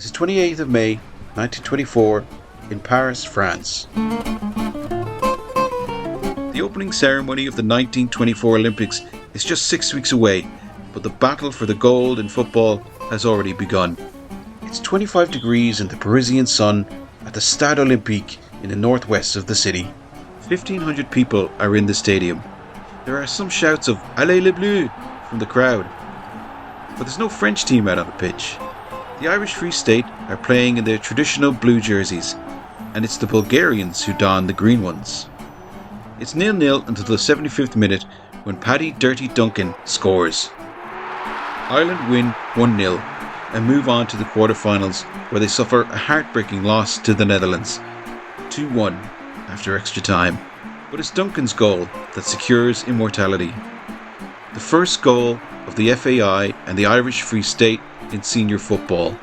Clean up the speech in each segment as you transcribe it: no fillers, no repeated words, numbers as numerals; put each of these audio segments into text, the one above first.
It's the 28th of May, 1924, in Paris, France. The opening ceremony of the 1924 Olympics is just 6 weeks away, but the battle for the gold in football has already begun. It's 25 degrees in the Parisian sun at the Stade Olympique in the northwest of the city. 1,500 people are in the stadium. There are some shouts of "Allez les Bleus" from the crowd. But there's no French team out on the pitch. The Irish Free State are playing in their traditional blue jerseys, and it's the Bulgarians who don the green ones. It's 0-0 until the 75th minute when Paddy Dirty Duncan scores. Ireland win 1-0 and move on to the quarter-finals, where they suffer a heartbreaking loss to the Netherlands, 2-1 after extra time. But it's Duncan's goal that secures immortality. The first goal of the FAI and the Irish Free State in senior football.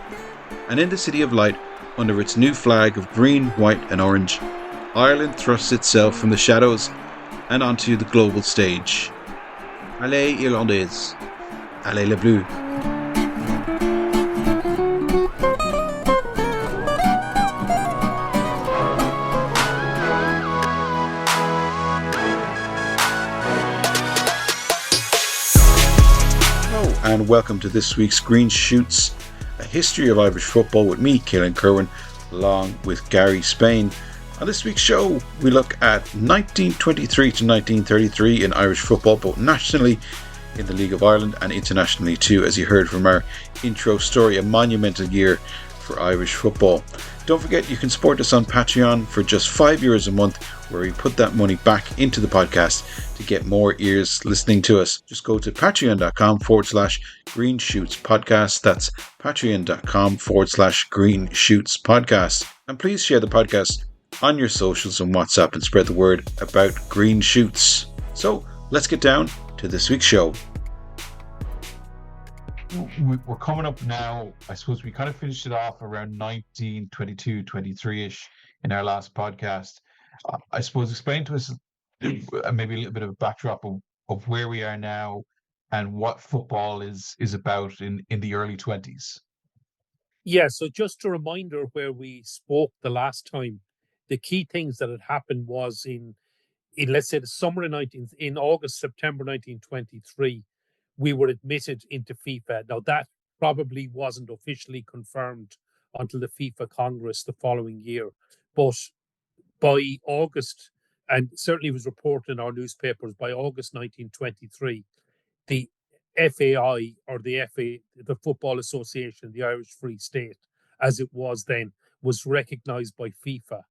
And in the City of Light, under its new flag of green, white and orange, Ireland thrusts itself from the shadows and onto the global stage. Allez Irlandais, allez les Bleus. And welcome to this week's Green Shoots, a history of Irish football with me, Ciaran Kerwin, along with Gary Spain. On this week's show, we look at 1923 to 1933 in Irish football, both nationally in the League of Ireland and internationally too, as you heard from our intro story, a monumental year for Irish football. Don't forget you can support us on Patreon for just €5 a month, where we put that money back into the podcast to get more ears listening to us. Just go to patreon.com/Green Shoots Podcast. That's patreon.com/Green Shoots Podcast. And please share the podcast on your socials and WhatsApp and spread the word about Green Shoots. So let's get down to this week's show. We're coming up now. I suppose we kind of finished it off around 1922, 23-ish in our last podcast. I suppose explain to us maybe a little bit of a backdrop of where we are now and what football is about in the early 20s. Yeah, so just a reminder where we spoke the last time, the key things that had happened was in let's say the summer of in August, September 1923, we were admitted into FIFA. Now that probably wasn't officially confirmed until the FIFA Congress the following year. But by August, and certainly was reported in our newspapers, by August 1923, the FAI, or the Football Association, the Irish Free State, as it was then, was recognised by FIFA.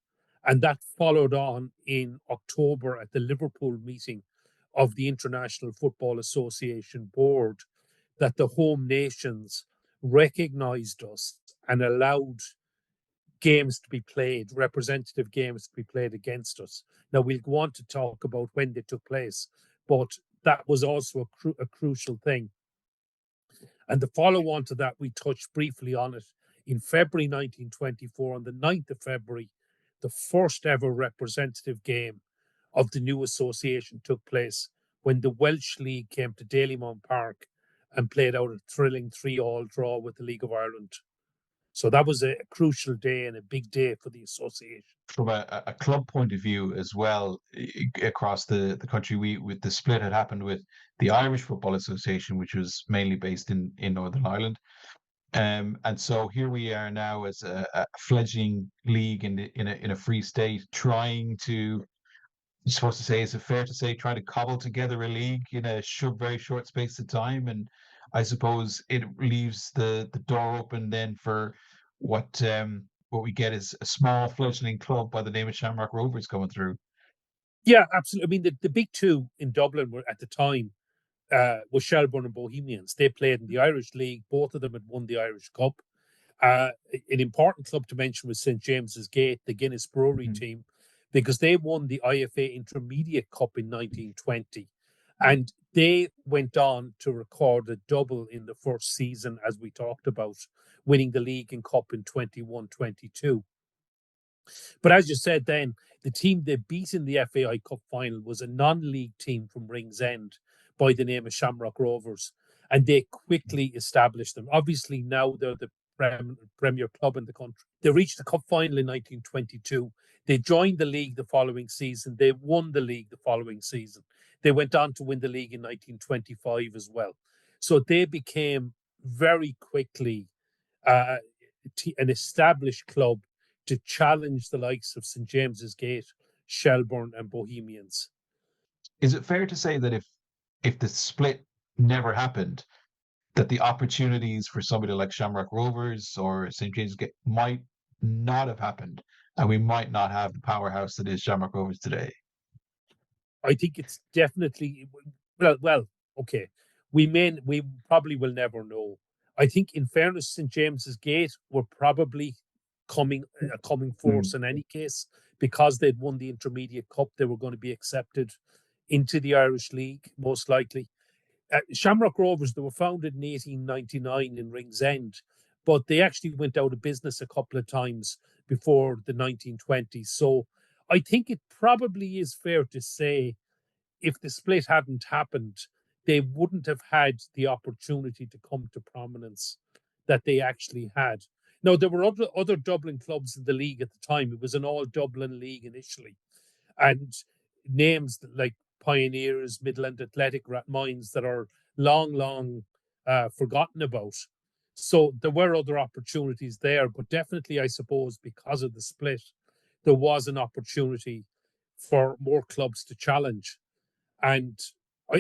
And that followed on in October at the Liverpool meeting of the International Football Association Board, that the home nations recognised us and allowed games to be played, representative games to be played against us. Now, we'll go on to talk about when they took place, but that was also a crucial thing. And the follow-on to that, we touched briefly on it in February 1924, on the 9th of February, the first ever representative game of the new association took place when the Welsh League came to Dalymount Park and played out a thrilling 3-3 draw with the League of Ireland. So that was a crucial day and a big day for the association. From a club point of view as well, across the country, with the split had happened with the Irish Football Association, which was mainly based in Northern Ireland. And so here we are now as a fledgling league in a free state, trying to, you're supposed to say, is it fair to say, trying to cobble together a league in a very short space of time? And I suppose it leaves the door open then for what we get is a small fledgling club by the name of Shamrock Rovers coming through. Yeah, absolutely. I mean, the big two in Dublin were at the time was Shelbourne and Bohemians. They played in the Irish League. Both of them had won the Irish Cup. An important club to mention was St James's Gate, the Guinness Brewery team, because they won the IFA Intermediate Cup in 1920. And they went on to record a double in the first season, as we talked about, winning the league and cup in 21-22. But as you said then, the team they beat in the FAI Cup final was a non-league team from Ringsend by the name of Shamrock Rovers. And they quickly established them. Obviously now they're the premier club in the country. They reached the cup final in 1922. They joined the league the following season. They won the league the following season. They went on to win the league in 1925 as well. So they became very quickly uh, an established club to challenge the likes of St James's Gate, Shelbourne, and Bohemians. Is it fair to say that if the split never happened, that the opportunities for somebody like Shamrock Rovers or St James's Gate might not have happened, and we might not have the powerhouse that is Shamrock Rovers today? I think it's definitely well. Okay, we probably will never know. I think, in fairness, St James's Gate were probably coming a coming force in any case, because they'd won the Intermediate Cup. They were going to be accepted into the Irish League, most likely. Shamrock Rovers, they were founded in 1899 in Ringsend, but they actually went out of business a couple of times before the 1920s. So I think it probably is fair to say, if the split hadn't happened, they wouldn't have had the opportunity to come to prominence that they actually had. Now, there were other Dublin clubs in the league at the time. It was an all Dublin league initially. And names like Pioneers, Midland Athletic, Rathmines, that are long forgotten about. So there were other opportunities there, but definitely, I suppose, because of the split, there was an opportunity for more clubs to challenge. And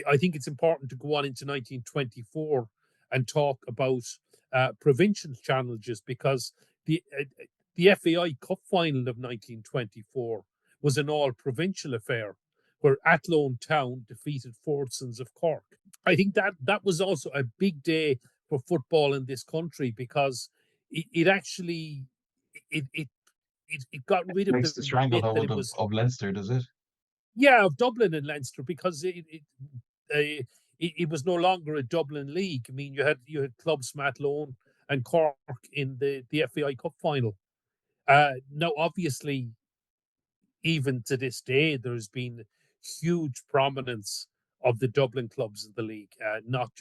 I think it's important to go on into 1924 and talk about provincial challenges, because the FAI Cup final of 1924 was an all-provincial affair, where Athlone Town defeated Fordsons of Cork. I think that was also a big day for football in this country, because it actually it got rid of Makes the the myth that stranglehold it was, of Leinster, does it? yeah, of Dublin and Leinster, because it was no longer a Dublin league. I mean, you had clubs from Athlone and Cork in the FAI Cup final. Now, obviously, even to this day, there's been huge prominence of the Dublin clubs in the league. Not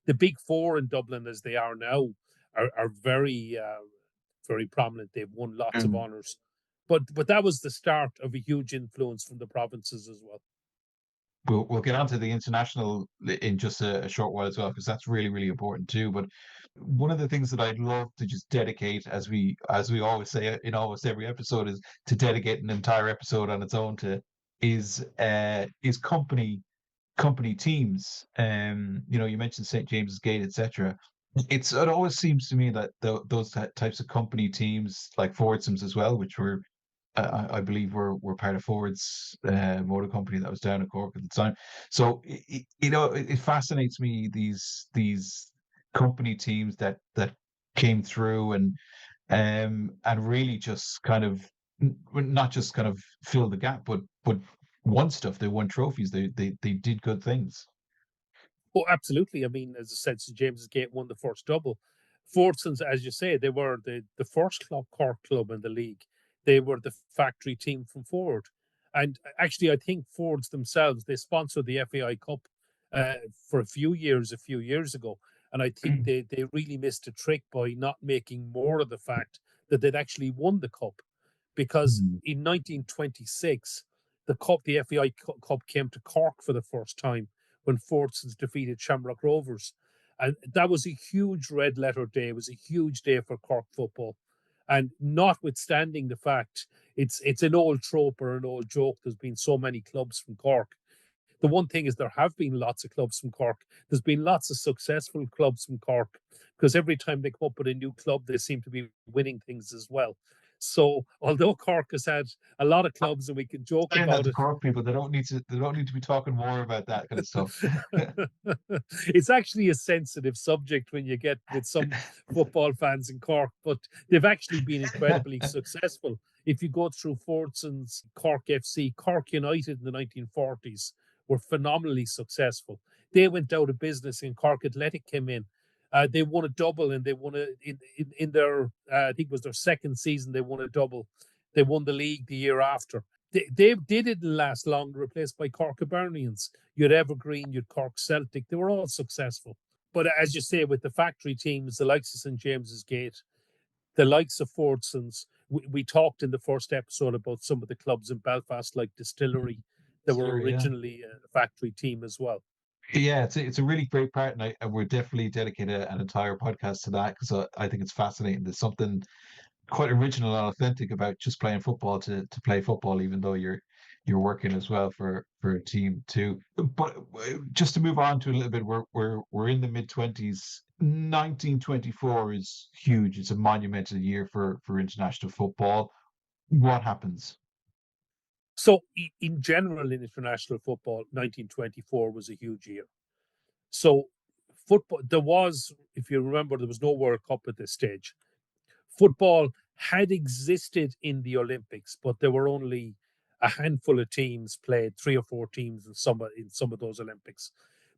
the big four in Dublin, as they are now, are very prominent. They've won lots of honours, but that was the start of a huge influence from the provinces as well. We'll get onto the international in just a short while as well, because that's really, really important too. But one of the things that I'd love to just dedicate, as we always say in almost every episode, is to dedicate an entire episode on its own to is company teams. You mentioned St James's Gate, etc. It always seems to me that those types of company teams, like Fordsons as well, which were I believe were part of Ford's motor company that was down in Cork at the time. So it fascinates me, these company teams that came through and really just kind of not just kind of fill the gap, but won stuff. They won trophies. They did good things. Oh, absolutely. I mean, as I said, St James's Gate won the first double. Fordsons, as you say, they were the first Cork club in the league. They were the factory team from Ford. And actually, I think Fords themselves, they sponsored the FAI Cup for a few years ago. And I think they really missed a trick by not making more of the fact that they'd actually won the cup. Because in 1926, the FAI Cup came to Cork for the first time, when Fordsons defeated Shamrock Rovers. And that was a huge red letter day. It was a huge day for Cork football. And notwithstanding the fact it's an old trope or an old joke, there's been so many clubs from Cork. The one thing is, there have been lots of clubs from Cork. There's been lots of successful clubs from Cork, because every time they come up with a new club, they seem to be winning things as well. So although Cork has had a lot of clubs, and we can joke Saying that about to it, Cork people, they don't need to be talking more about that kind of stuff. it's actually a sensitive subject when you get with some football fans in Cork, but they've actually been incredibly successful. If you go through Fordson's, Cork FC, Cork United in the 1940s were phenomenally successful. They went out of business, and Cork Athletic came in. They won a double, and they won in their I think it was their second season. They won a double. They won the league the year after. They didn't last long, replaced by Cork Hibernians. You had Evergreen, you had Cork Celtic. They were all successful. But as you say, with the factory teams, the likes of St James's Gate, the likes of Fordson's. We talked in the first episode about some of the clubs in Belfast, like Distillery, that were Sure, yeah. originally a factory team as well. Yeah, it's a really great part, and we're definitely dedicated an entire podcast to that because I think it's fascinating. There's something quite original and authentic about just playing football to play football, even though you're working as well for a team too. But just to move on to a little bit, we're in the mid-20s. 1924 is huge. It's a monumental year for international football. What happens? So, in general, in international football, 1924 was a huge year. So, football, there was, if you remember, there was no World Cup at this stage. Football had existed in the Olympics, but there were only a handful of teams played, 3 or 4 teams in some of those Olympics.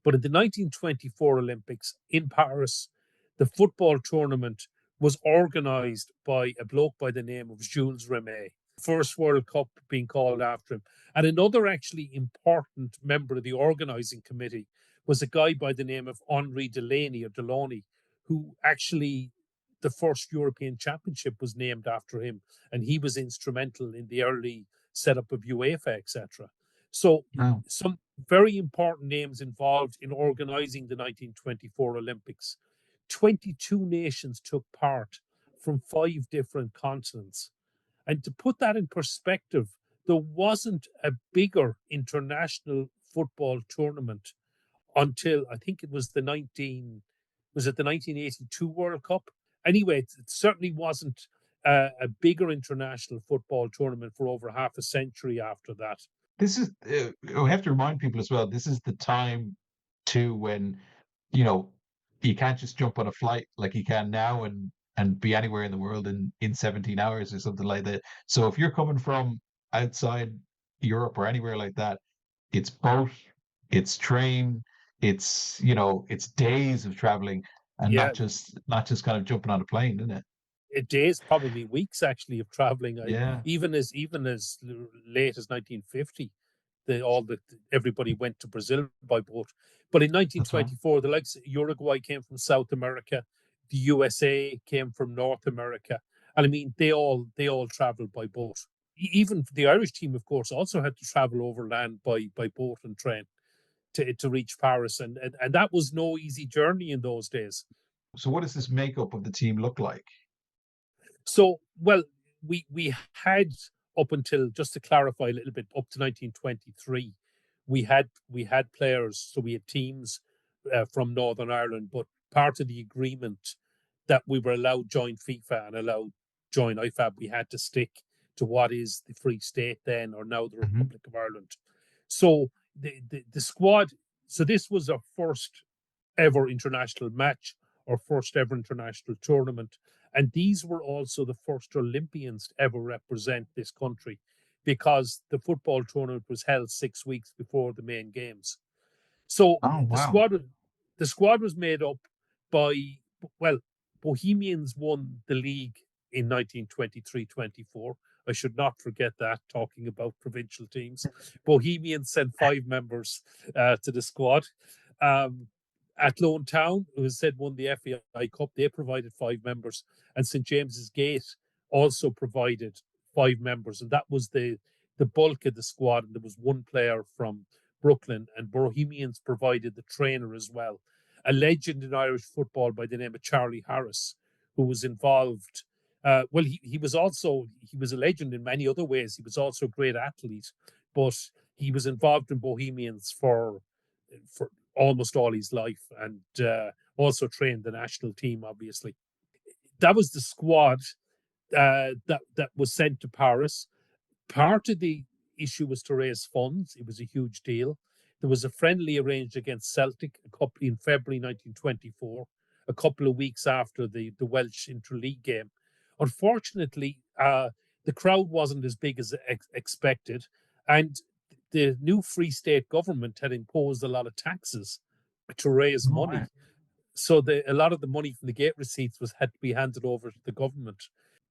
But in the 1924 Olympics in Paris, the football tournament was organised by a bloke by the name of Jules Rimet. First World Cup being called after him. And another actually important member of the organising committee was a guy by the name of Henri Delaney or Deloney, who actually the first European Championship was named after him, and he was instrumental in the early setup of UEFA, etc. So, Oh, some very important names involved in organising the 1924 Olympics. 22 nations took part from 5 different continents. And to put that in perspective, there wasn't a bigger international football tournament until I think it was the 1982 World Cup. Anyway, it certainly wasn't a bigger international football tournament for over half a century after that. this is we have to remind people as well. This is the time too when you know you can't just jump on a flight like you can now and be anywhere in the world in 17 hours or something like that. So if you're coming from outside Europe or anywhere like that, it's boat, it's train, it's days of traveling and Yeah, not just kind of jumping on a plane, isn't it? days, probably weeks actually of traveling. Yeah. Even as late as 1950, everybody went to Brazil by boat. But in That's right. 1924, the likes of Uruguay came from South America, the USA came from North America, and I mean they all traveled by boat. Even the Irish team, of course, also had to travel overland by boat and train to reach Paris, and that was no easy journey in those days. So what does this makeup of the team look like? So, well, we had up until, just to clarify a little bit, up to 1923, we had players, so we had teams from Northern Ireland, but part of the agreement that we were allowed join FIFA and allowed join IFAB, we had to stick to what is the Free State then, or now the Hmm. Republic of Ireland. So the squad, so this was our first ever international match or first ever international tournament. And these were also the first Olympians to ever represent this country because the football tournament was held 6 weeks before the main games. So Oh, the wow. squad was made up by, well, Bohemians won the league in 1923-24. I should not forget that, talking about provincial teams. Bohemians sent 5 members to the squad. Um, Athlone Town, who has said won the FAI Cup, they provided 5 members, and St James's Gate also provided 5 members, and that was the bulk of the squad. And there was one player from Brooklyn, and Bohemians provided the trainer as well, a legend in Irish football by the name of Charlie Harris, who was involved. Well, he was a legend in many other ways. He was also a great athlete, but he was involved in Bohemians for almost all his life, and also trained the national team. Obviously, that was the squad that was sent to Paris. Part of the issue was to raise funds. It was a huge deal. There was a friendly arranged against Celtic in February 1924, a couple of weeks after the Welsh interleague game. Unfortunately, the crowd wasn't as big as expected, and the new Free State government had imposed a lot of taxes to raise All money. right. So a lot of the money from the gate receipts had to be handed over to the government.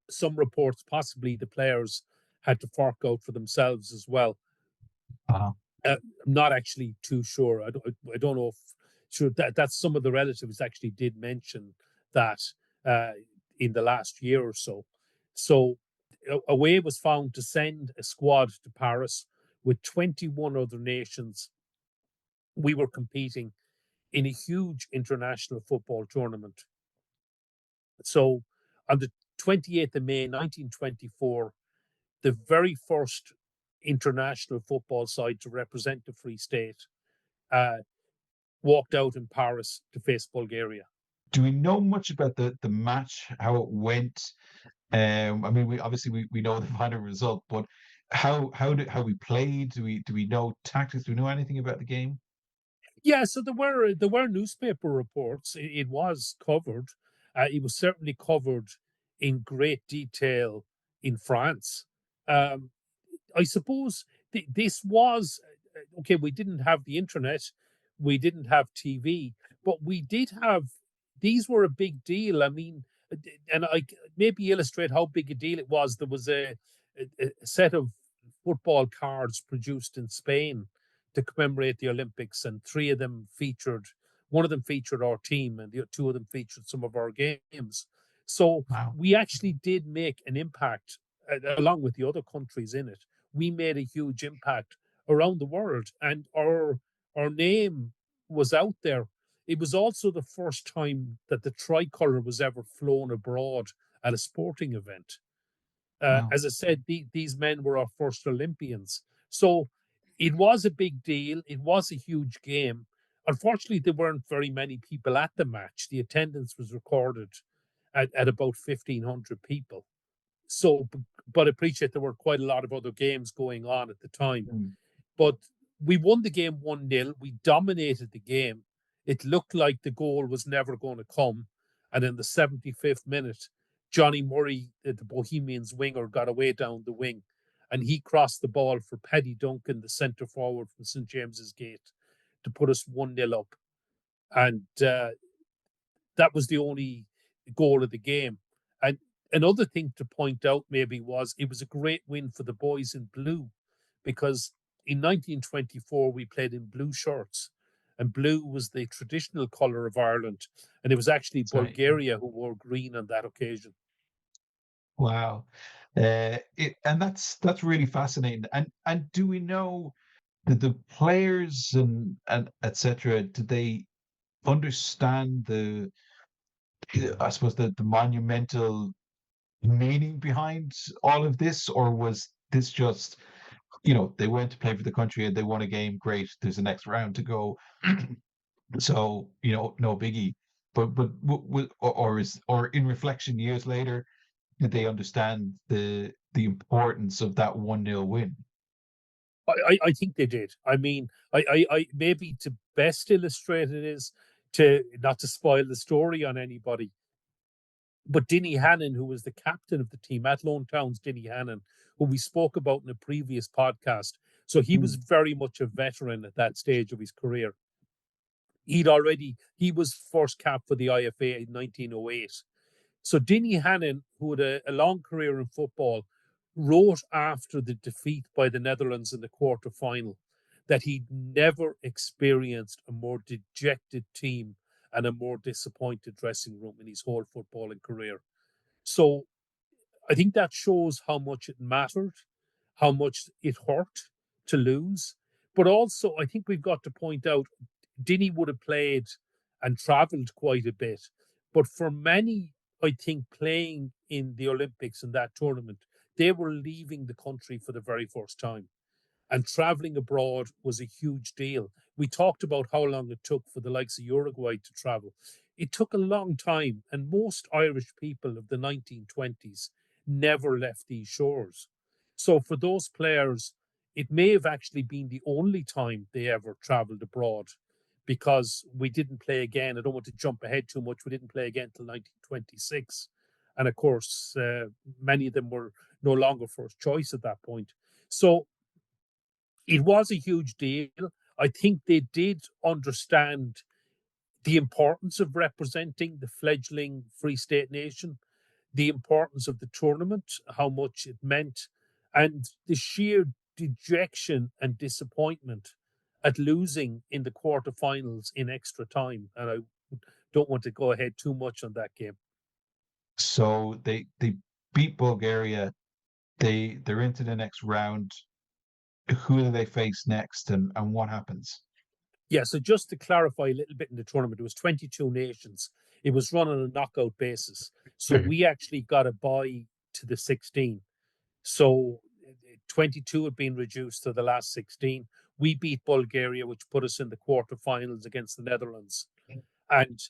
Some reports possibly the players had to fork out for themselves as well. Uh, I'm not actually too sure. I don't know if sure that's some of the relatives actually did mention that uh, in the last year or so. So a way was found to send a squad to Paris with 21 other nations. We were competing in a huge international football tournament. So on the 28th of May, 1924, the very first international football side to represent the Free State uh, walked out in Paris to face Bulgaria. Do we know much about the match, how it went? I mean, we know the final result, but how we played? Do we know tactics? Do we know anything about the game? Yeah, so there were newspaper reports. It was covered. It was certainly covered in great detail in France. Um, I suppose this was okay. We didn't have the internet, we didn't have TV, but we did have. These were a big deal. I mean, and I maybe illustrate how big a deal it was. There was a set of football cards produced in Spain to commemorate the Olympics, and three of them featured. One of them featured our team, and the two of them featured some of our games. So Wow. we actually did make an impact, along with the other countries in it. We made a huge impact around the world, and our name was out there. It was also the first time that the tricolour was ever flown abroad at a sporting event. Wow. As I said, these men were our first Olympians. So it was a big deal. It was a huge game. Unfortunately, there weren't very many people at the match. The attendance was recorded at about 1,500 people. So, but I appreciate there were quite a lot of other games going on at the time. Mm. But we won the game 1-0. We dominated the game. It looked like the goal was never going to come. And in the 75th minute, Johnny Murray, the Bohemians winger, got away down the wing. And he crossed the ball for Paddy Duncan, the centre forward from St. James's Gate, to put us 1-0 up. And that was the only goal of the game. And another thing to point out maybe was it was a great win for the boys in blue, because in 1924 we played in blue shirts, and blue was the traditional colour of Ireland, and it was actually That's right. Yeah. Bulgaria who wore green on that occasion. Wow. And that's really fascinating. And do we know that the players and etc. Did they understand I suppose the monumental meaning behind all of this, or was this just, they went to play for the country and they won a game, great, there's the next round to go, so no biggie. But or in reflection years later, did they understand the importance of that 1-0 win? I think they did. I mean, I maybe to best illustrate it is to not to spoil the story on anybody, but Dinny Hannon, who was the captain of the team, Athlone Town's Dinny Hannon, who we spoke about in a previous podcast. So he was Mm. very much a veteran at that stage of his career. He was first cap for the IFA in 1908. So Dinny Hannon, who had a long career in football, wrote after the defeat by the Netherlands in the quarter final that he'd never experienced a more dejected team and a more disappointed dressing room in his whole footballing career. So I think that shows how much it mattered, how much it hurt to lose. But also, I think we've got to point out Dinny would have played and travelled quite a bit. But for many, I think playing in the Olympics in that tournament, they were leaving the country for the very first time. And travelling abroad was a huge deal. We talked about how long it took for the likes of Uruguay to travel. It took a long time, and most Irish people of the 1920s never left these shores. So for those players, it may have actually been the only time they ever travelled abroad, because we didn't play again. I don't want to jump ahead too much. We didn't play again until 1926. And of course, many of them were no longer first choice at that point. So it was a huge deal. I think they did understand the importance of representing the fledgling Free State nation, the importance of the tournament, how much it meant, and the sheer dejection and disappointment at losing in the quarterfinals in extra time. And I don't want to go ahead too much on that game. So they beat Bulgaria. They're into the next round. Who do they face next, and what happens? Yeah, so just to clarify a little bit in the tournament, it was 22 nations. It was run on a knockout basis. So we actually got a bye to the 16. So 22 had been reduced to the last 16. We beat Bulgaria, which put us in the quarterfinals against the Netherlands. And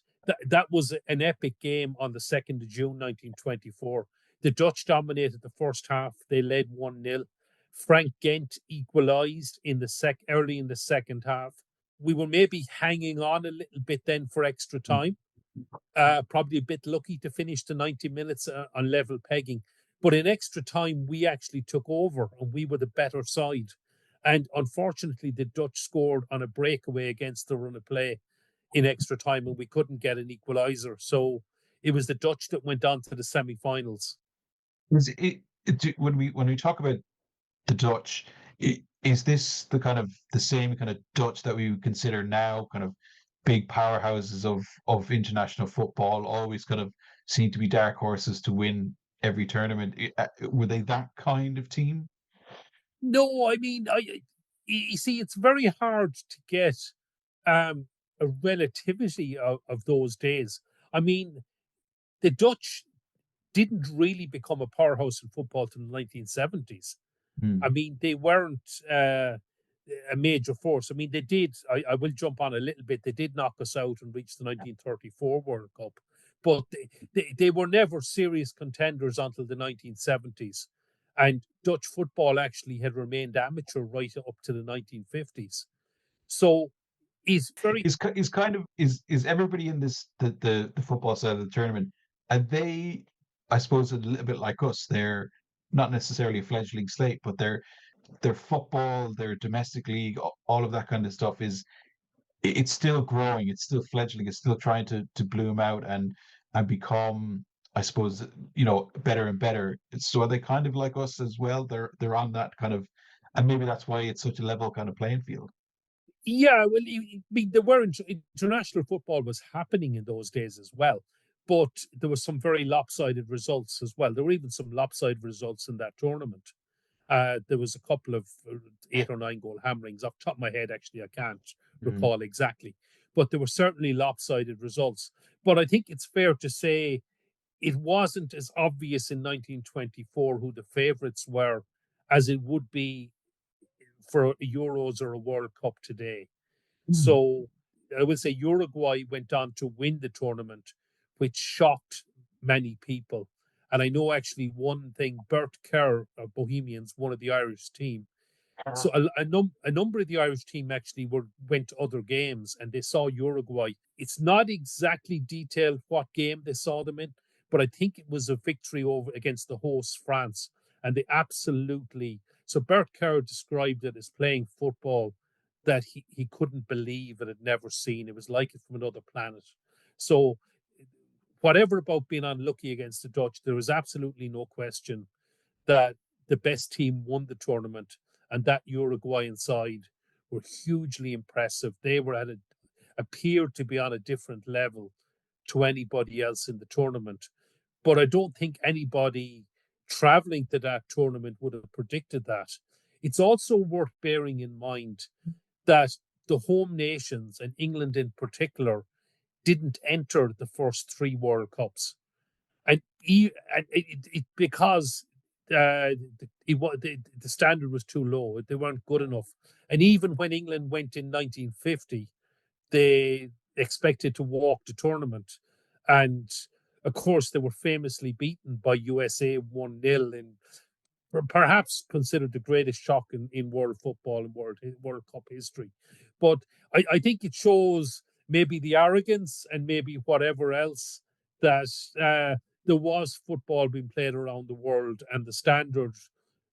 that was an epic game on the 2nd of June, 1924. The Dutch dominated the first half. They led 1-0. Frank Gent equalised early in the second half. We were maybe hanging on a little bit then for extra time. Probably a bit lucky to finish the 90 minutes on level pegging. But in extra time, we actually took over and we were the better side. And unfortunately, the Dutch scored on a breakaway against the run of play in extra time and we couldn't get an equaliser. So it was the Dutch that went on to the semi-finals. When we talk about the Dutch, is this the same kind of Dutch that we would consider now, kind of big powerhouses of international football, always kind of seem to be dark horses to win every tournament? Were they that kind of team? No, I mean, you see, it's very hard to get a relativity of those days. I mean, the Dutch didn't really become a powerhouse in football till the 1970s. I Hmm. mean, they weren't a major force. I mean, they did. I will jump on a little bit. They did knock us out and reach the 1934 World Cup, but they were never serious contenders until the 1970s. And Dutch football actually had remained amateur right up to the 1950s. So it's very. Is everybody in the football side of the tournament, are they, I suppose, a little bit like us? They're not necessarily a fledgling slate, but their football, their domestic league, all of that kind of stuff it's still growing, it's still fledgling, it's still trying to bloom out and become, I suppose, better and better. So are they kind of like us as well? They're on that kind of, and maybe that's why it's such a level kind of playing field. Yeah, well, there were international football was happening in those days as well, but there were some very lopsided results as well. There were even some lopsided results in that tournament. There was a couple of 8 or 9 goal hammerings off the top of my head. Actually, I can't Mm. recall exactly, but there were certainly lopsided results. But I think it's fair to say it wasn't as obvious in 1924 who the favourites were as it would be for Euros or a World Cup today. Mm. So I would say Uruguay went on to win the tournament, which shocked many people. And I know actually one thing, Bert Kerr of Bohemians, one of the Irish team. So a number of the Irish team actually went to other games and they saw Uruguay. It's not exactly detailed what game they saw them in, but I think it was a victory over against the host France. And they absolutely so Bert Kerr described it as playing football that he couldn't believe and had never seen. It was like it from another planet. So whatever about being unlucky against the Dutch, there was absolutely no question that the best team won the tournament, and that Uruguayan side were hugely impressive. They were appeared to be on a different level to anybody else in the tournament. But I don't think anybody traveling to that tournament would have predicted that. It's also worth bearing in mind that the home nations, and England in particular, didn't enter the first 3 World Cups, and because the standard was too low, they weren't good enough. And even when England went in 1950, they expected to walk the tournament, and of course they were famously beaten by USA 1-0 in perhaps considered the greatest shock in world football and World Cup history. But I think it shows maybe the arrogance and maybe whatever else that there was football being played around the world and the standard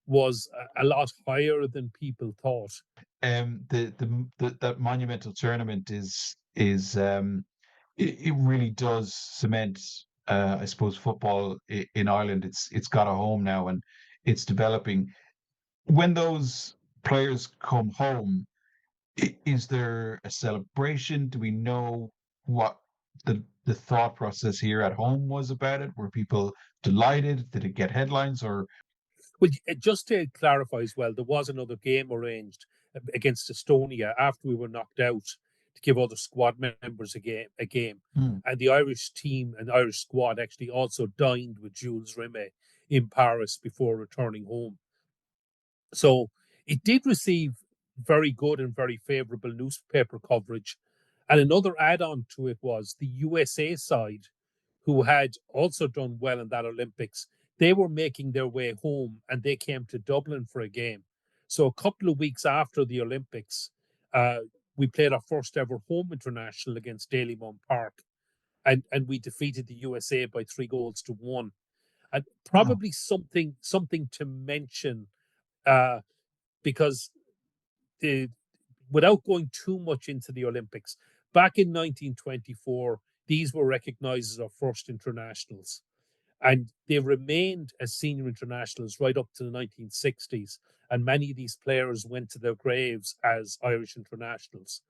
was a lot higher than people thought. That monumental tournament is it really does cement, I suppose, football in Ireland. It's got a home now and it's developing. When those players come home, is there a celebration? Do we know what the thought process here at home was about it? Were people delighted? Did it get headlines? Or Well, just to clarify as well, there was another game arranged against Estonia after we were knocked out to give other squad members a game. And the Irish team and Irish squad actually also dined with Jules Rimet in Paris before returning home. So it did receive very good and very favourable newspaper coverage. And another add on to it was the USA side, who had also done well in that Olympics. They were making their way home and they came to Dublin for a game. So a couple of weeks after the Olympics, uh, we played our first ever home international against Dalymount Park, and we defeated the USA by 3-1. And wow. probably something to mention, uh, because the without going too much into the Olympics, back in 1924, these were recognized as our first internationals. And they remained as senior internationals right up to the 1960s. And many of these players went to their graves as Irish internationals.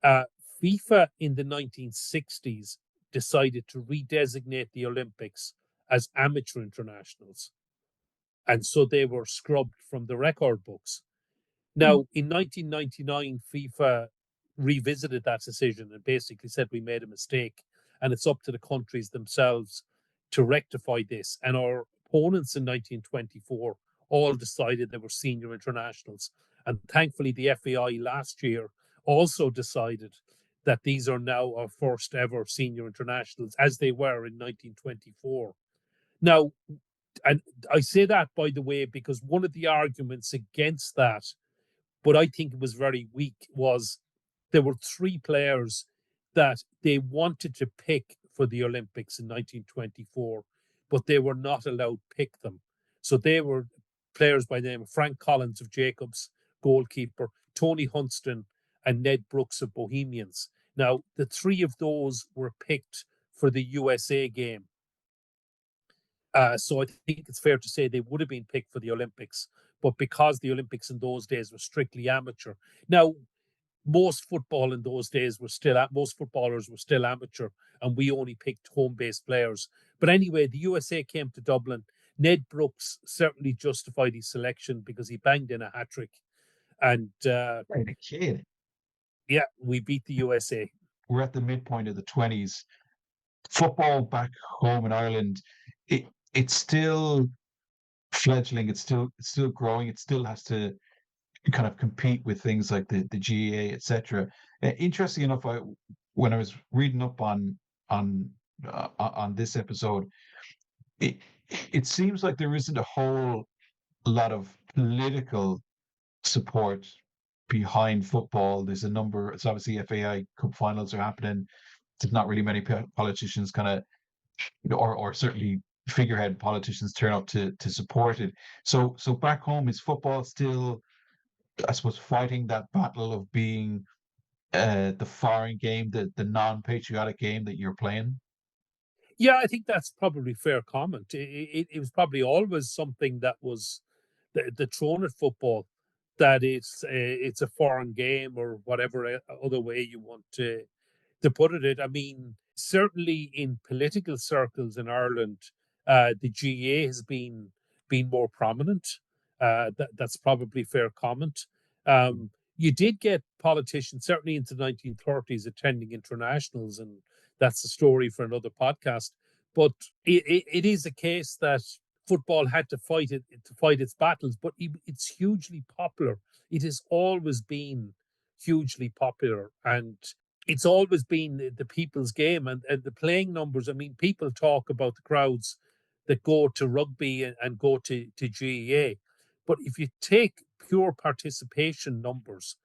Uh, FIFA in the 1960s decided to redesignate the Olympics as amateur internationals. And so they were scrubbed from the record books. Now, in 1999, FIFA revisited that decision and basically said we made a mistake, and it's up to the countries themselves to rectify this. And our opponents in 1924 all decided they were senior internationals. And thankfully, the FAI last year also decided that these are now our first ever senior internationals, as they were in 1924. Now, and I say that, by the way, because one of the arguments against that, but I think it was very weak, was there were three players that they wanted to pick for the Olympics in 1924, but they were not allowed to pick them. So they were players by the name of Frank Collins of Jacobs, goalkeeper, Tony Hunston, and Ned Brooks of Bohemians. Now, the three of those were picked for the USA game. So I think it's fair to say they would have been picked for the Olympics, but because the Olympics in those days were strictly amateur. Now, most football in those days were still most footballers were still amateur, and we only picked home-based players. But anyway, the USA came to Dublin. Ned Brooks certainly justified his selection because he banged in a hat trick, and Right, a kid. yeah, we beat the USA. We're at the midpoint of the 20s. Football back home in Ireland, it's still fledgling. It's still growing. It still has to kind of compete with things like the GAA, etc. Interesting enough, when I was reading up on this episode, it it seems like there isn't a whole lot of political support behind football. There's a number. It's obviously FAI Cup finals are happening. There's not really many politicians kind of, or certainly figurehead politicians turn up to support it. So back home, is football still, I suppose, fighting that battle of being the foreign game, the non-patriotic game that you're playing? Yeah, I think that's probably fair comment. It was probably always something that was the thrown at football, that it's a foreign game or whatever other way you want to put it. I mean, certainly in political circles in Ireland, the GA has been more prominent. That's probably fair comment. You did get politicians, certainly into the 1930s, attending internationals, and that's a story for another podcast. But it is a case that football had to fight its battles, but it's hugely popular. It has always been hugely popular, and it's always been the people's game, and the playing numbers. I mean, people talk about the crowds that go to rugby and go to GEA, but if you take pure participation numbers,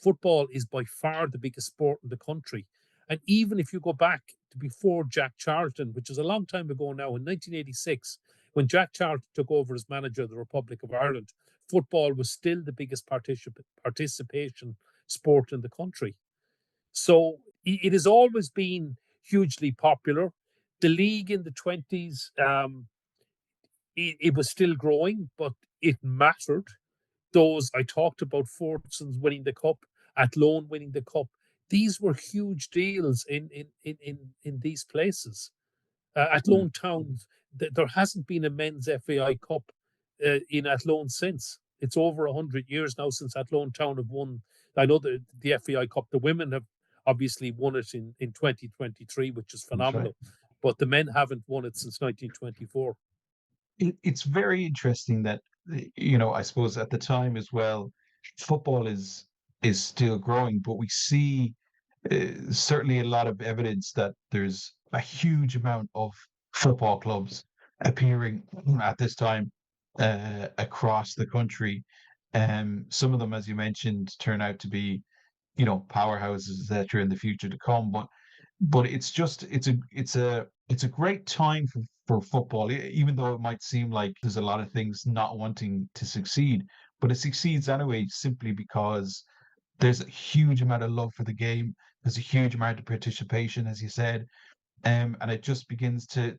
football is by far the biggest sport in the country. And even if you go back to before Jack Charlton, which is a long time ago now, in 1986, when Jack Charlton took over as manager of the Republic of Ireland, football was still the biggest participation sport in the country. So it has always been hugely popular. The league in the 20s, it was still growing, but it mattered. Those I talked about, Fortson's winning the cup, Athlone winning the cup, these were huge deals in these places. Mm. Athlone Town, there hasn't been a men's FAI Cup in Athlone since. It's over 100 years now since Athlone Town have won. I know the FAI Cup, the women have obviously won it in 2023, which is That's right. phenomenal. But the men haven't won it since 1924. It's very interesting that, I suppose at the time as well, football is still growing, but we see certainly a lot of evidence that there's a huge amount of football clubs appearing at this time across the country. Some of them, as you mentioned, turn out to be, powerhouses, etc., in the future to come. But it's a great time for football, even though it might seem like there's a lot of things not wanting to succeed, but it succeeds anyway simply because there's a huge amount of love for the game. There's a huge amount of participation, as you said, and it just begins to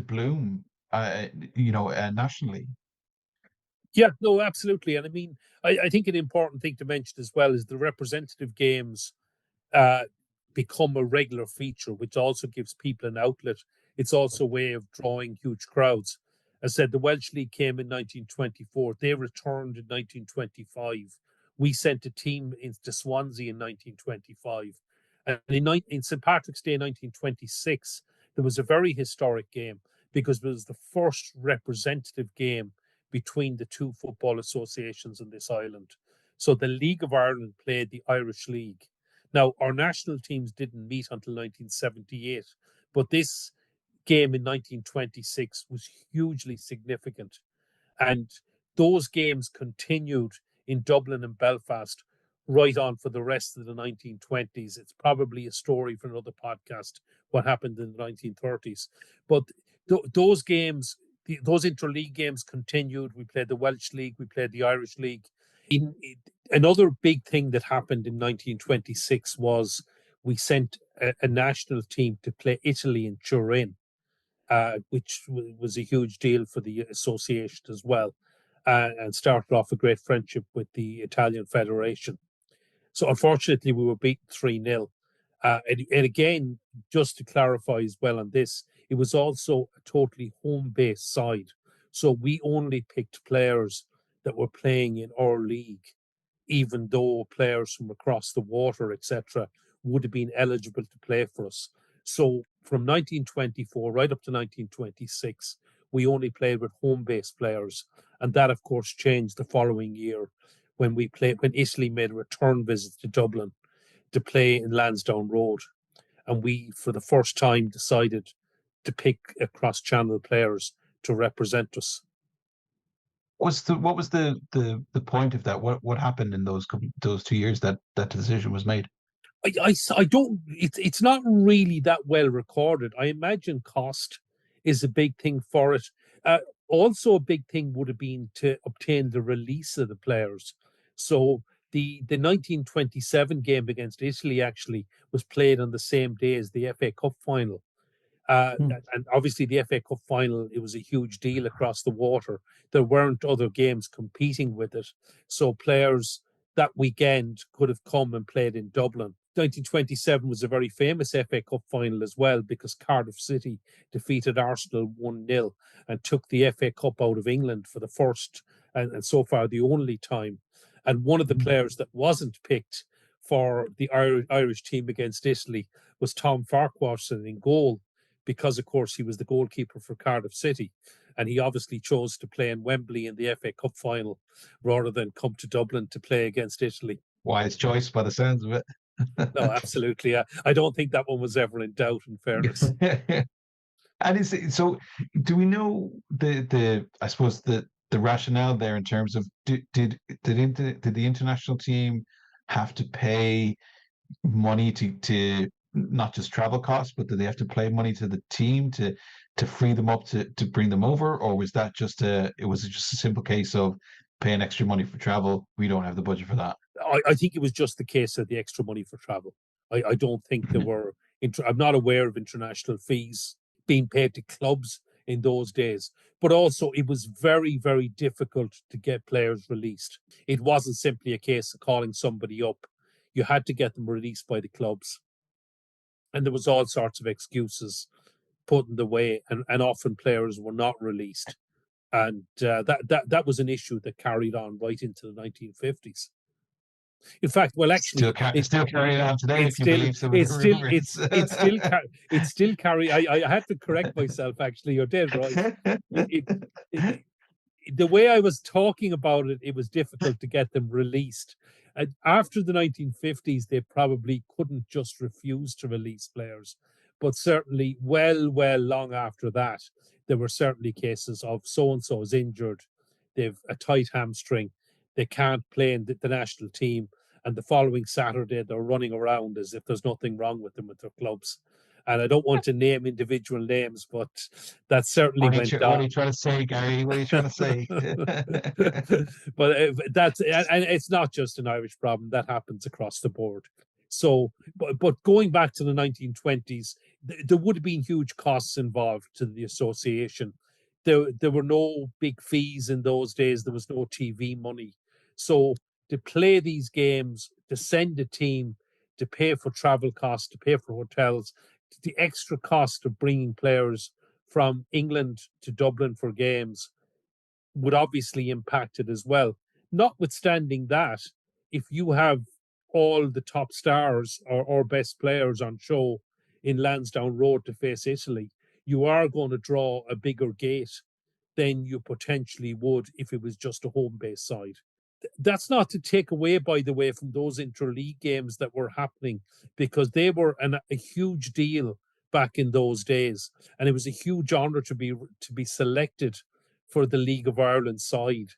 bloom, nationally. Yeah, no, absolutely. And I mean, I think an important thing to mention as well is the representative games uh, become a regular feature, which also gives people an outlet. It's also a way of drawing huge crowds. As I said, the Welsh League came in 1924. They returned in 1925. We sent a team into Swansea in 1925. And in St. Patrick's Day 1926, there was a very historic game because it was the first representative game between the two football associations in this island. So the League of Ireland played the Irish League. Now, our national teams didn't meet until 1978, but this game in 1926 was hugely significant. And those games continued in Dublin and Belfast right on for the rest of the 1920s. It's probably a story for another podcast, what happened in the 1930s. But those games, those interleague games continued. We played the Welsh League, we played the Irish League. Another big thing that happened in 1926 was we sent a national team to play Italy in Turin, which was a huge deal for the association as well, and started off a great friendship with the Italian Federation. So unfortunately, we were beaten 3-0. And again, just to clarify as well on this, it was also a totally home-based side. So we only picked players that were playing in our league, even though players from across the water, etc., would have been eligible to play for us. So from 1924 right up to 1926, we only played with home-based players, and that, of course, changed the following year when Italy made a return visit to Dublin to play in Lansdowne Road, and we, for the first time, decided to pick cross-channel players to represent us. What was the point of that? What happened in those 2 years that decision was made? I don't. It's not really that well recorded. I imagine cost is a big thing for it. Also, a big thing would have been to obtain the release of the players. So the 1927 game against Italy actually was played on the same day as the FA Cup final. Hmm. And obviously, the FA Cup final, it was a huge deal across the water. There weren't other games competing with it. So players that weekend could have come and played in Dublin. 1927 was a very famous FA Cup final as well because Cardiff City defeated Arsenal 1-0 and took the FA Cup out of England for the first and so far the only time. And one of the players that wasn't picked for the Irish team against Italy was Tom Farquharson in goal because, of course, he was the goalkeeper for Cardiff City. And he obviously chose to play in Wembley in the FA Cup final rather than come to Dublin to play against Italy. Wise choice by the sounds of No, it. absolutely. I don't think that one was ever in doubt, in fairness. And is it, so? Do we know the I suppose the rationale there in terms of did the international team have to pay money to not just travel costs, but did they have to pay money to the team to free them up to bring them over, or was that just a simple case of paying extra money for travel? We don't have the budget for that. I think it was just the case of the extra money for travel. I don't think there were. I'm not aware of international fees being paid to clubs in those days. But also, it was very, very difficult to get players released. It wasn't simply a case of calling somebody up. you had to get them released by the clubs. And there was all sorts of excuses put in the way, and often players were not released. And that was an issue that carried on right into the 1950s. In fact, well, actually, Still carrying on today, it's if you still believe some of the rumors. it's still carry. I had to correct myself. Actually, you're dead right. It, the way I was talking about it, it was difficult to get them released. After the 1950s, they probably couldn't just refuse to release players, but certainly, well, long after that, there were certainly cases of so and so is injured, they've a tight hamstring, they can't play in the national team, and the following Saturday they're running around as if there's nothing wrong with them with their clubs. And I don't want to name individual names, but that certainly went What down. are you trying to say, Gary? What are you trying to say? But that's, and it's not just an Irish problem, that happens across the board. So, but going back to the 1920s, there would have been huge costs involved to the association. There were no big fees in those days. There was no TV money. So to play these games, to send a team, to pay for travel costs, to pay for hotels, the extra cost of bringing players from England to Dublin for games would obviously impact it as well. Notwithstanding that, if you have all the top stars or best players on show in Lansdowne Road to face Italy, you are going to draw a bigger gate than you potentially would if it was just a home based side. That's not to take away, by the way, from those interleague games that were happening, because they were a huge deal back in those days, and it was a huge honour to be selected for the League of Ireland side.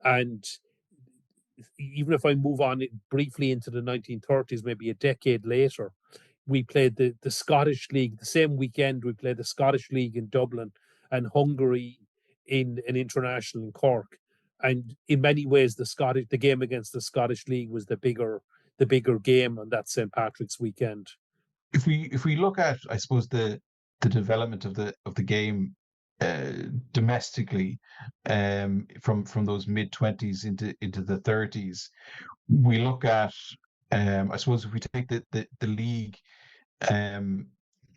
And even if I move on briefly into the 1930s, maybe a decade later, we played the Scottish League. The same weekend, we played the Scottish League in Dublin and Hungary in an international in Cork. And in many ways, the game against the Scottish League was the bigger game on that St. Patrick's weekend. If we look at, I suppose, the development of the game domestically, from those mid-20s into the 30s, we look at, I suppose, if we take the league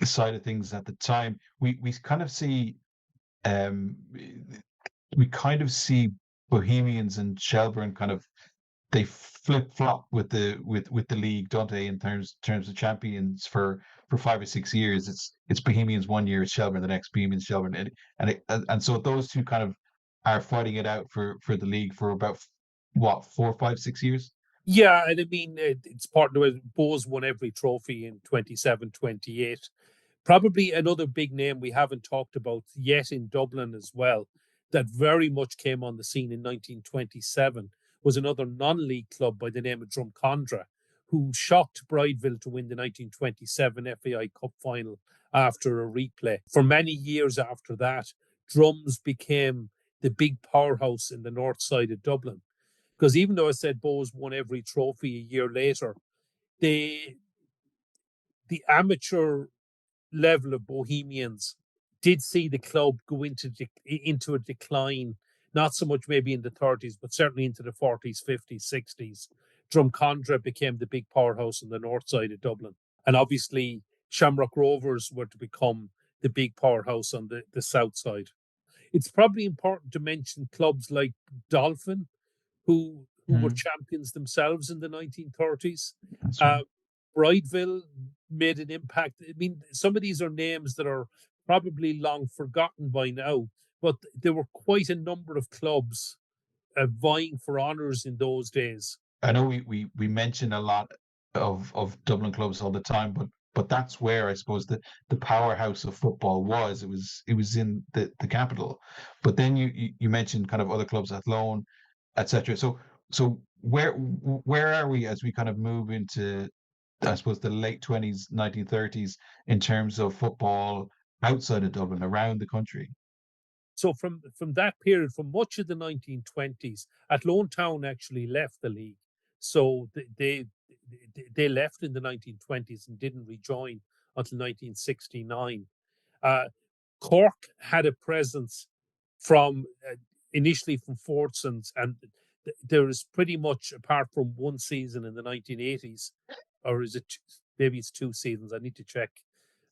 side of things at the time, we kind of see um, we kind of see Bohemians and Shelburne kind of, they flip flop with the league, don't they? In terms of champions for 5 or 6 years, it's Bohemians one year, it's Shelburne the next, Bohemians, Shelburne, and so those two kind of are fighting it out for the league for about what, 4, 5, 6 years. Yeah, and I mean, it's part of it. Bohs won every trophy in 27, 28. Probably another big name we haven't talked about yet in Dublin as well, that very much came on the scene in 1927, was another non-league club by the name of Drumcondra, who shocked Brideville to win the 1927 FAI Cup final after a replay. For many years after that, Drums became the big powerhouse in the north side of Dublin. Because even though I said Bohs won every trophy a year later, the amateur level of Bohemians did see the club go into a decline, not so much maybe in the 30s, but certainly into the 40s, 50s, 60s. Drumcondra became the big powerhouse on the north side of Dublin. And obviously, Shamrock Rovers were to become the big powerhouse on the south side. It's probably important to mention clubs like Dolphin, who were champions themselves in the 1930s. That's right. Brideville made an impact. I mean, some of these are names that are probably long forgotten by now, but there were quite a number of clubs vying for honours in those days. I know we mention a lot of Dublin clubs all the time, but that's where I suppose the powerhouse of football was. It was in the capital. But then you mentioned kind of other clubs, Athlone, etc. So where are we as we kind of move into, I suppose, the late 20s, 1930s, in terms of football outside of Dublin, around the country? So from that period, from much of the 1920s, Athlone Town actually left the league. So they left in the 1920s and didn't rejoin until 1969. Cork had a presence from initially from Fortsons, and there is pretty much, apart from one season in the 1980s, or is it maybe it's 2 seasons? I need to check.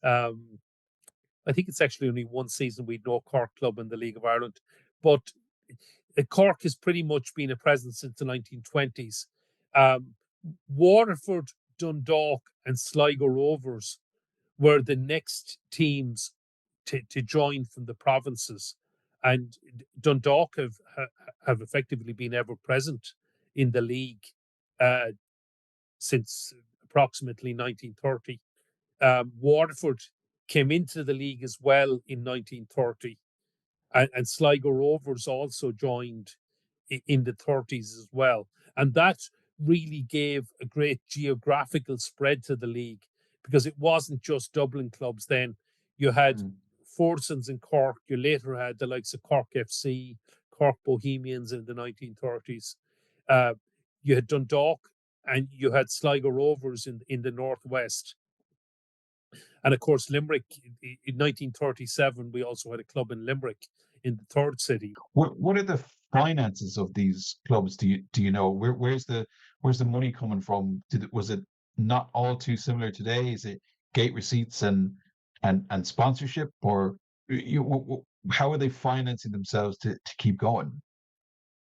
I think it's actually only one season we'd no Cork club in the League of Ireland, but Cork has pretty much been a presence since the 1920s. Um, Waterford, Dundalk, and Sligo Rovers were the next teams to join from the provinces, and Dundalk have effectively been ever present in the league uh, since approximately 1930. Waterford came into the league as well in 1930, and Sligo Rovers also joined in the 30s as well. And that really gave a great geographical spread to the league, because it wasn't just Dublin clubs then. You had Forsons in Cork, you later had the likes of Cork FC, Cork Bohemians in the 1930s. You had Dundalk, and you had Sligo Rovers in the northwest. And of course, Limerick in 1937, we also had a club in Limerick in the third city. What are the finances of these clubs? Do you know where's the money coming from? Was it not all too similar today? Is it gate receipts and sponsorship, or how are they financing themselves to keep going?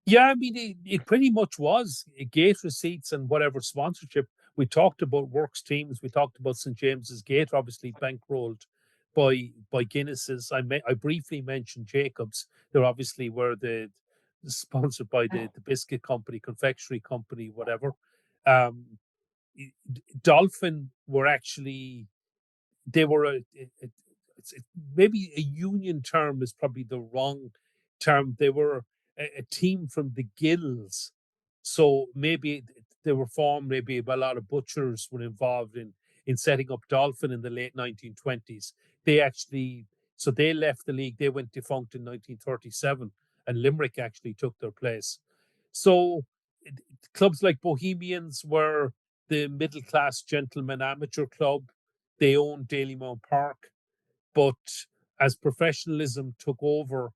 Yeah, I mean, it pretty much was gate receipts and whatever sponsorship. We talked about Works teams. We talked about St. James's Gate, obviously bankrolled by Guinness's. I briefly mentioned Jacobs. They obviously were the sponsored by the biscuit company, confectionery company, whatever. Um, Dolphin were actually they were it's maybe a union term is probably the wrong term. They were a team from the guilds, so maybe they were formed. Maybe a lot of butchers were involved in setting up Dolphin in the late 1920s. They actually so they left the league. They went defunct in 1937, and Limerick actually took their place. So clubs like Bohemians were the middle class gentleman amateur club. They owned Dalymount Park, but as professionalism took over,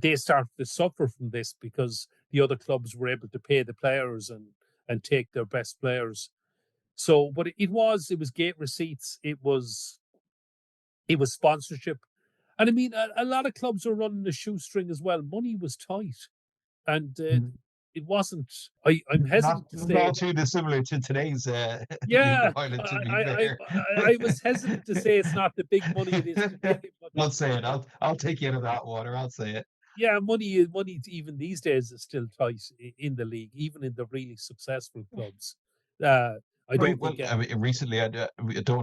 they started to suffer from this because the other clubs were able to pay the players and take their best players. So, but it was gate receipts, it was sponsorship, and I mean a lot of clubs were running a shoestring as well. Money was tight, and it wasn't. I'm hesitant to say. Not too dissimilar to today's League Yeah, of Ireland, to be I, I, fair. I was hesitant to say it's not the big money it is today, but I'll say it. I'll take you out of that water. I'll say it. yeah, money even these days is still tight in the league, even in the really successful clubs. I Right. don't Well, think. I mean, recently, I don't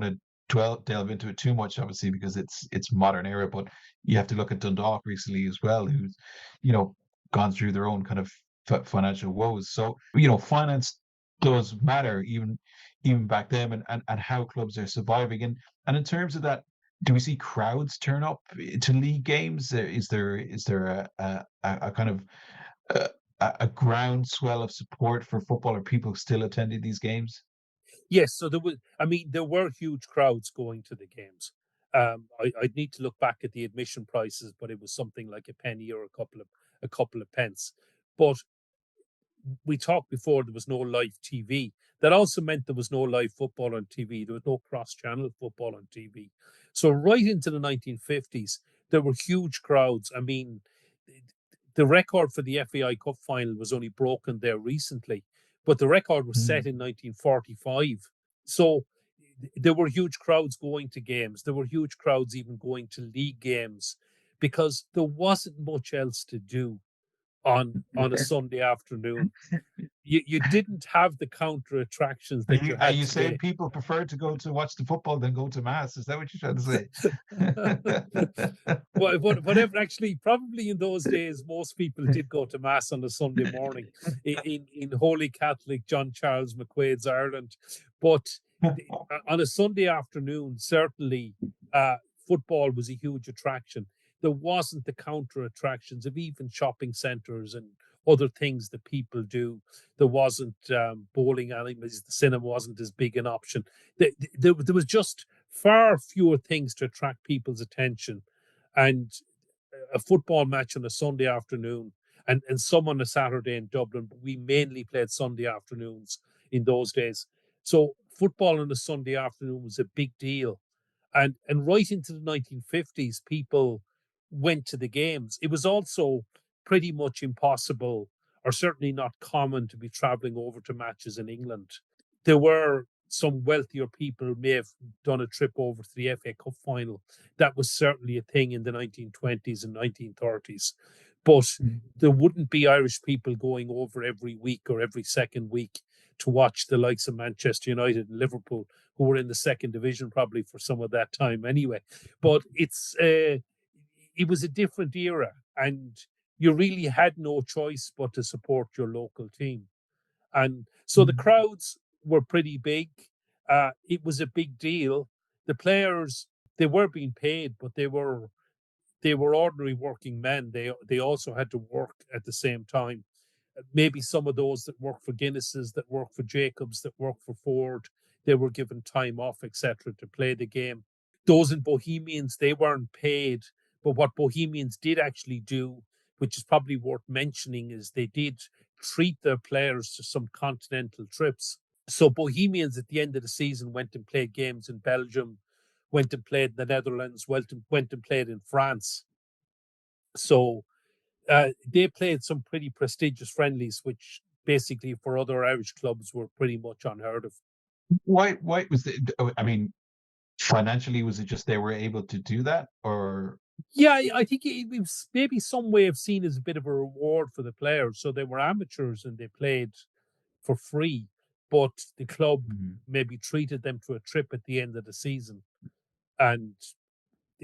want to delve into it too much, obviously, because it's modern era. But you have to look at Dundalk recently as well, who's you know gone through their own kind of financial woes. So finance does matter, even back then, and how clubs are surviving. And in terms of that, do we see crowds turn up to league games? Is there a kind of uh, a groundswell of support for football? Are people still attending these games? Yes, so there was. I mean, there were huge crowds going to the games. I'd need to look back at the admission prices, but it was something like a penny or a couple of pence. But we talked before there was no live TV. That also meant there was no live football on TV. There was no cross-channel football on TV. So right into the 1950s, there were huge crowds. I mean, the record for the FAI Cup final was only broken there recently, but the record was set in 1945. So there were huge crowds going to games. There were huge crowds even going to league games because there wasn't much else to do on a Sunday afternoon. You didn't have the counter attractions Are that you you are had you saying today. people prefer to go to watch the football than go to mass? Is that what you're trying to say? Whatever, actually, probably in those days, most people did go to mass on a Sunday morning in Holy Catholic John Charles McQuaid's Ireland. But on a Sunday afternoon, certainly football was a huge attraction. There wasn't the counter attractions of even shopping centres and other things that people do. There wasn't bowling alleys. The cinema wasn't as big an option. There was just far fewer things to attract people's attention. And a football match on a Sunday afternoon. and some on a Saturday in Dublin, but we mainly played Sunday afternoons in those days. So football on a Sunday afternoon was a big deal. And right into the 1950s, people went to the games. It was also pretty much impossible, or certainly not common, to be traveling over to matches in England. There were some wealthier people who may have done a trip over to the FA Cup final. That was certainly a thing in the 1920s and 1930s. But there wouldn't be Irish people going over every week or every second week to watch the likes of Manchester United and Liverpool, who were in the second division probably for some of that time anyway. But it was a different era, and you really had no choice but to support your local team. And so the crowds were pretty big. It was a big deal. The players, they were being paid, but they were ordinary working men. They also had to work at the same time. Maybe some of those that work for Guinnesses, that work for Jacobs, that work for Ford, they were given time off, etc., to play the game. Those in Bohemians, they weren't paid, but what Bohemians did actually do, which is probably worth mentioning, is they did treat their players to some continental trips. So Bohemians at the end of the season went and played games in Belgium, went and played in the Netherlands, went and played in France. So they played some pretty prestigious friendlies, which basically for other Irish clubs were pretty much unheard of. Why was the? I mean, financially, was it just they were able to do that, or? Yeah, I think it was maybe some way of seen as a bit of a reward for the players. So they were amateurs and they played for free, but the club maybe treated them to a trip at the end of the season. And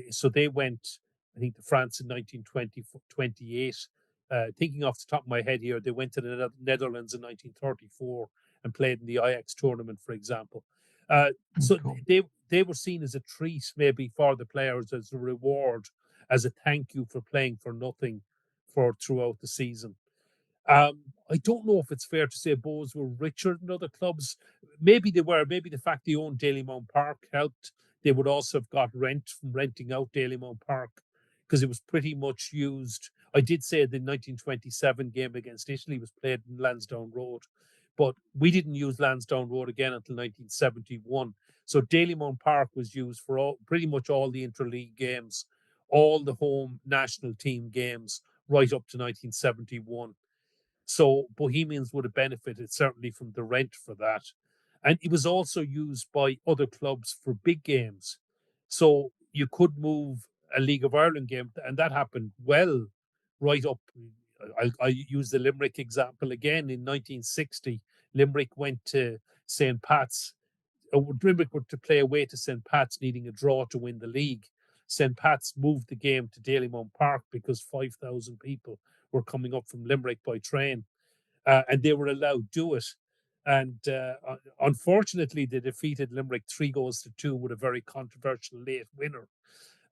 so they went, I think, to France in 1928. Thinking off the top of my head here, they went to the Netherlands in 1934 and played in the Ajax tournament, for example. So Cool. they were seen as a treat, maybe for the players, as a reward, as a thank you for playing for nothing for throughout the season. I don't know if it's fair to say Bows were richer than other clubs. Maybe they were. Maybe the fact they owned Dalymount Park helped. They would also have got rent from renting out Dalymount Park because it was pretty much used. I did say the 1927 game against Italy was played in Lansdowne Road, but we didn't use Lansdowne Road again until 1971. So Dalymount Park was used for pretty much all the interleague games, all the home national team games, right up to 1971. So Bohemians would have benefited certainly from the rent for that. And it was also used by other clubs for big games. So you could move a League of Ireland game, and that happened well right up. I use the Limerick example again. In 1960, Limerick went to St. Pat's. Limerick were to play away to St. Pat's, needing a draw to win the league. St. Pat's moved the game to Dalymount Park because 5,000 people were coming up from Limerick by train, and they were allowed to do it. And unfortunately, they defeated Limerick 3-2 with a very controversial late winner.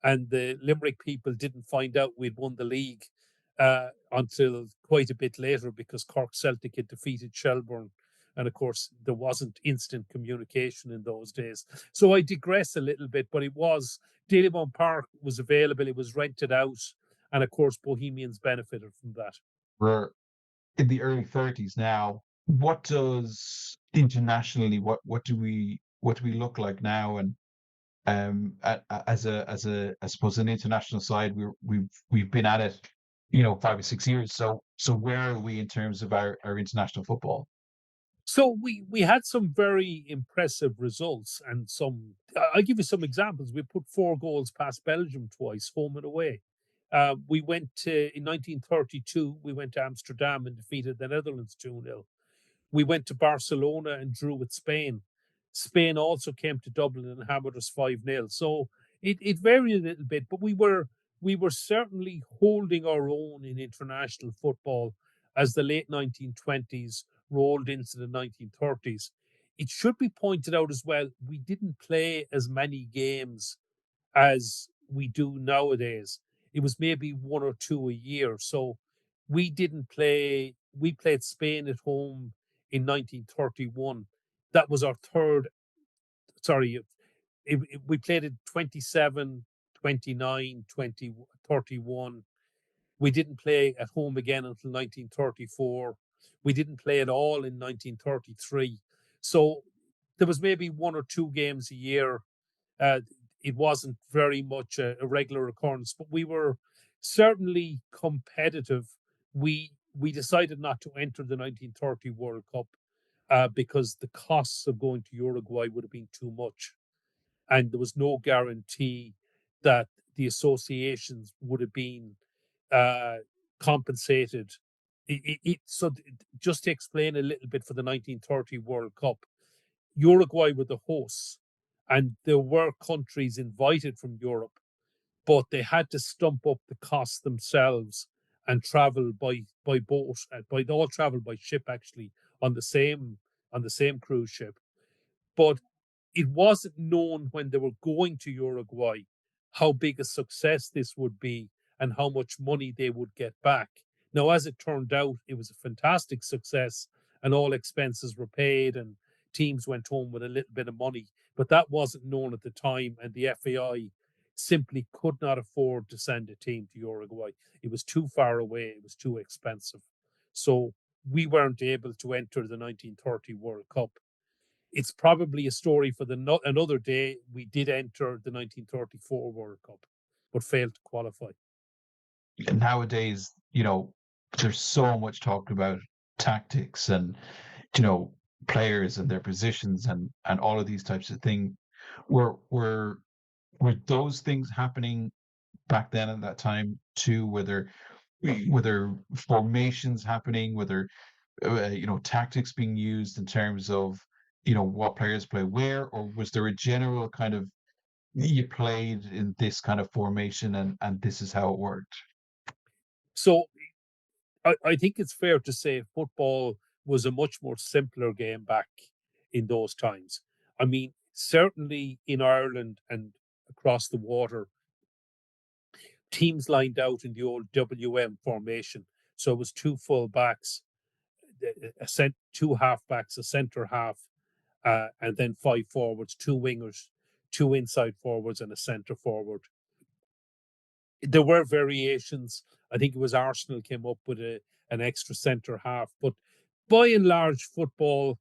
And the Limerick people didn't find out we'd won the league until quite a bit later, because Cork Celtic had defeated Shelbourne. And of course, there wasn't instant communication in those days. So I digress a little bit, but it was Dalymount Park was available, it was rented out. And of course, Bohemians benefited from that. We're in the early 30s now. What does internationally? What do we look like now? And as a I suppose an international side, we've been at it, 5 or 6 years. So where are we in terms of our international football? So we had some very impressive results, and some. I'll give you some examples. We put 4 goals past Belgium twice, home and away. We went to in 1932. We went to Amsterdam and defeated the Netherlands 2-0. We went to Barcelona and drew with Spain. Spain also came to Dublin and hammered us 5-0. So it varied a little bit, but we were certainly holding our own in international football as the late 1920s rolled into the 1930s. It should be pointed out as well, we didn't play as many games as we do nowadays. It was maybe 1 or 2 a year. So we didn't play, we played Spain at home in 1931. That was our third, sorry, we played it 27, 29, 20, 31. We didn't play at home again until 1934. We didn't play at all in 1933. So there was maybe one or two games a year. Uh, it wasn't very much a regular occurrence, but we were certainly competitive. We decided not to enter the 1930 World Cup because the costs of going to Uruguay would have been too much, and there was no guarantee that the associations would have been uh, compensated. So, just to explain a little bit for the 1930 World Cup, Uruguay were the hosts, and there were countries invited from Europe, but they had to stump up the costs themselves and travel by boat. By they all travel by ship actually on the same cruise ship. But it wasn't known when they were going to Uruguay how big a success this would be and how much money they would get back. Now, as it turned out, it was a fantastic success and all expenses were paid and teams went home with a little bit of money. But that wasn't known at the time, and the FAI simply could not afford to send a team to Uruguay. It was too far away, it was too expensive. So we weren't able to enter the 1930 World Cup. It's probably a story for another day. We did enter the 1934 World Cup, but failed to qualify. And nowadays, there's so much talked about tactics and players and their positions and all of these types of things. Were those things happening back then at that time too? Were there formations happening? Were there tactics being used in terms of what players play where, or was there a general kind of you played in this kind of formation and this is how it worked? So I think it's fair to say football was a much more simpler game back in those times. I mean, certainly in Ireland and across the water, teams lined out in the old WM formation. So it was two full backs, two half backs, a centre half, and then five forwards, two wingers, two inside forwards, and a centre forward. There were variations. I think it was Arsenal came up with an extra centre half, but by and large, football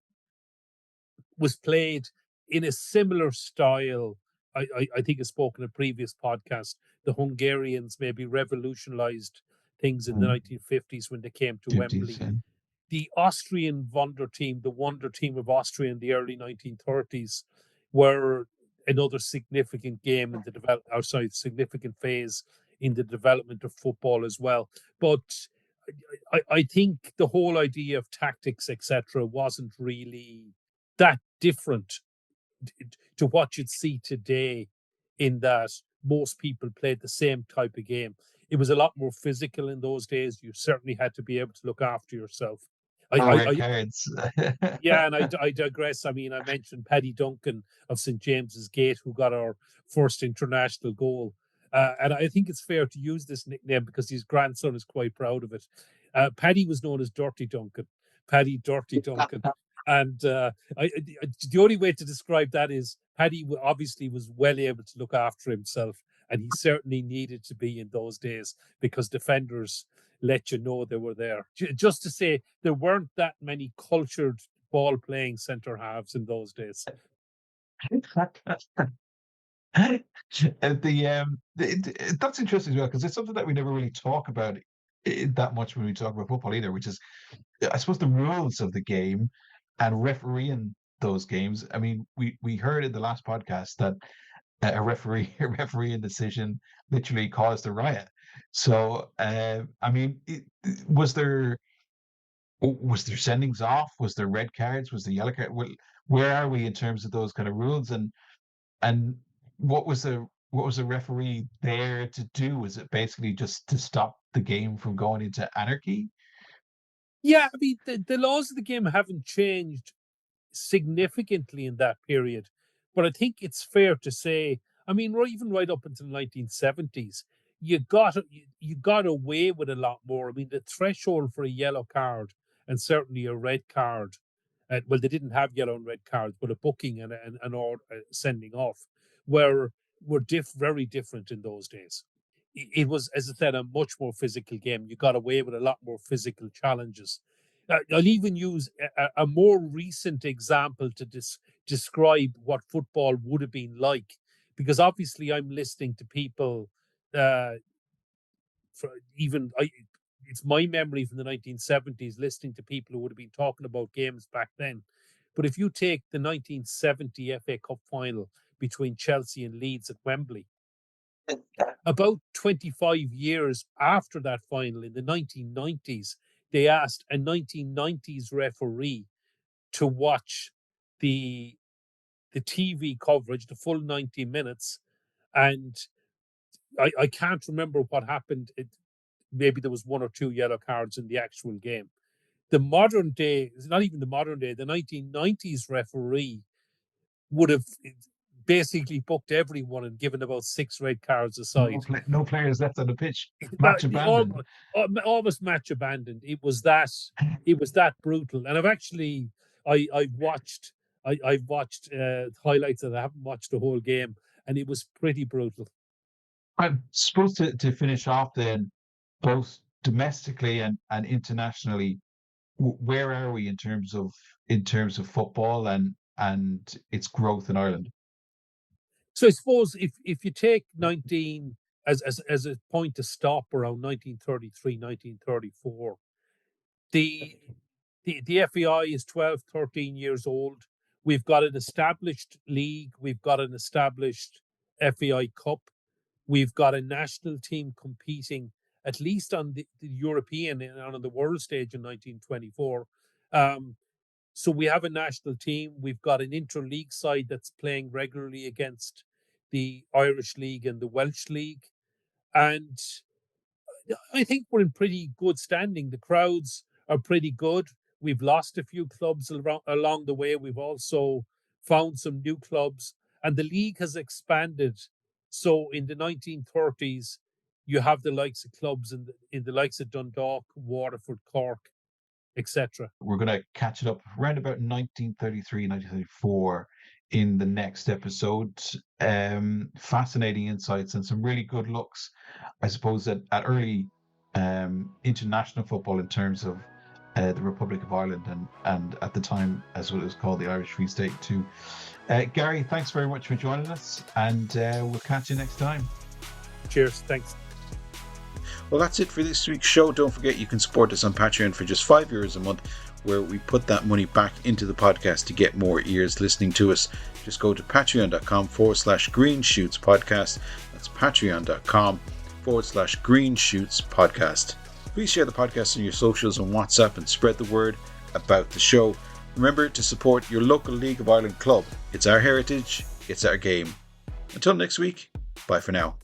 was played in a similar style. I think I spoke in a previous podcast. The Hungarians maybe revolutionized things in the 1950s when they came to 50s, Wembley. yeah. The Austrian the wonder team of Austria in the early 1930s, were another significant game in the significant phase in the development of football as well. But I think the whole idea of tactics, etc., wasn't really that different to what you'd see today, in that most people played the same type of game. It was a lot more physical in those days. You certainly had to be able to look after yourself. I, Oh, I, red I cards. yeah, and I digress. I mean, I mentioned Paddy Duncan of St James's Gate, who got our first international goal. And I think it's fair to use this nickname because his grandson is quite proud of it. Paddy was known as Dirty Duncan, Paddy Dirty Duncan. And the only way to describe that is Paddy obviously was well able to look after himself, and he certainly needed to be in those days because defenders let you know they were there. Just to say, there weren't that many cultured ball playing centre halves in those days. And that's interesting as well because it's something that we never really talk about that much when we talk about football either, which is, I suppose, the rules of the game and refereeing those games. I mean, we heard in the last podcast that a refereeing decision literally caused a riot. So, I mean, was there sendings off? Was there red cards? Was there yellow card? Where are we in terms of those kind of rules? And what was the referee there to do? Was it basically just to stop the game from going into anarchy? Yeah, I mean, the laws of the game haven't changed significantly in that period. But I think it's fair to say, I mean, even right up until the 1970s, you got away with a lot more. I mean, the threshold for a yellow card and certainly a red card. Well, they didn't have yellow and red cards, but a booking and an order sending off were very different in those days. it was, as I said, a much more physical game. You got away with a lot more physical challenges. I'll even use a more recent example to describe what football would have been like, because obviously I'm listening to people. For even it's my memory from the 1970s, listening to people who would have been talking about games back then. But if you take the 1970 FA Cup final between Chelsea and Leeds at Wembley, about 25 years after that final, in the 1990s, they asked a 1990s referee to watch the TV coverage, the full 90 minutes. And I can't remember what happened. Maybe there was one or two yellow cards in the actual game. The modern day, it's not even the modern day, the 1990s referee would have basically booked everyone and given about 6 red cards aside. No players left on the pitch. Match abandoned. Almost match abandoned. It was that brutal. And I've watched highlights, and I haven't watched the whole game, and it was pretty brutal. I'm supposed to finish off then, both domestically and internationally. Where are we in terms of football and its growth in Ireland? So I suppose if you take 19 as a point to stop around 1933, 1934, the FAI is 12, 13 years old. We've got an established league. We've got an established FAI Cup. We've got a national team competing at least on the European and on the world stage in 1924. So we have a national team. We've got an inter-league side that's playing regularly against the Irish League and the Welsh League. And I think we're in pretty good standing. The crowds are pretty good. We've lost a few clubs along the way. We've also found some new clubs, and the league has expanded. So in the 1930s, you have the likes of clubs in the likes of Dundalk, Waterford, Cork, etc. We're going to catch it up around about 1933, 1934 in the next episode. Fascinating insights and some really good looks, I suppose, at early international football in terms of the Republic of Ireland and at the time as what it was called, the Irish Free State too. Gary, thanks very much for joining us, and we'll catch you next time. Cheers. Thanks. Well, that's it for this week's show. Don't forget you can support us on Patreon for just €5 a month, where we put that money back into the podcast to get more ears listening to us. Just go to patreon.com/greenshoots podcast. That's patreon.com/greenshoots podcast. Please share the podcast on your socials and WhatsApp and spread the word about the show. Remember to support your local League of Ireland club. It's our heritage, it's our game. Until next week, bye for now.